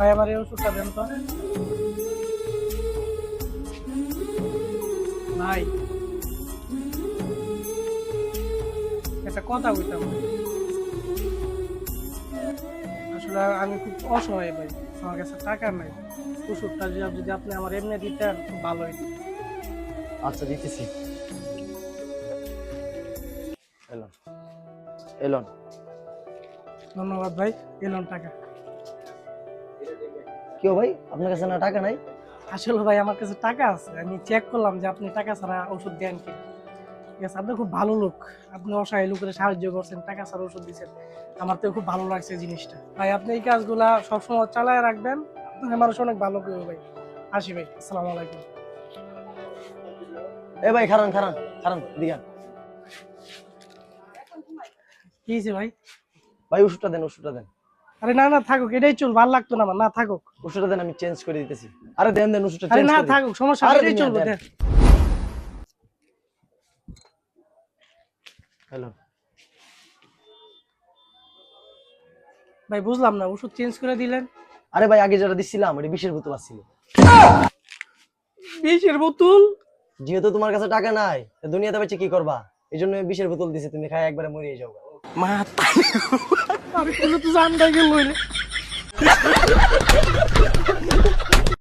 ভাই আমার এই ওষুধটা দেন তো। ভাই একটা কথা বলতাম, আসলে আমি খুব অসহায় ভাই, আমার কাছে টাকা নাই। ওষুধটা যদি আপনি আমার এমনি দিতেন খুব ভালো হইতো। আচ্ছা দিতেছি। Elon Elon. ধন্যবাদ ভাই, এলাম টাকা। কেউ ভাই আপনার কাছে না টাকা নাই? আসলে ভাই আমার কাছে টাকা আছে, আমি চেক করলাম যে আপনি টাকা ছাড়া ওষুধ দেন কি। ঠিক আছে, আপনি খুব ভালো লোক, আপনি অসহায় লোকের সাহায্য করছেন, টাকা ছাড়া ওষুধ দিচ্ছেন, আমার তো খুব ভালো লাগছে জিনিসটা। ভাই আপনি এই কাজগুলা সবসময় চালায় রাখবেন, আপনার মানুষ অনেক ভালো করবে ভাই। আসি ভাই, আসসালামু আলাইকুম। এ ভাই খারান খারান খারান দিগান। কি হয়েছে ভাই? ভাই ওষুধটা দেন, ওষুধটা দেন। আরে না না থাকুক, এটাই চল, ভালো লাগতো না আমার, না থাকুক। ওষুধটা দেন, আমি চেঞ্জ করে দিতেছি। আরে দেন দেন ওষুধটা আরে চেঞ্জ না করে দিন। থাকুক, সমস্যা আরে নেই, এটাই দুনিয়া চলবে দেন। দেখ। হ্যালো ভাই বুঝলাম না, ওষুধ চেঞ্জ করে দিলেন? আরে ভাই আগে যেটা দিছিলাম ওটা বিষের বোতল আসছিল। বিষের বোতল? যেহেতু তোমার কাছে টাকা নাই, তা দুনিয়াতে বেঁচে কি করবা, এই জন্য বিষের বোতল দিছি, তুমি খাই একবারে মরিয়ে যাও। মা তাই, আমি কোনো তো জানতাই গেল।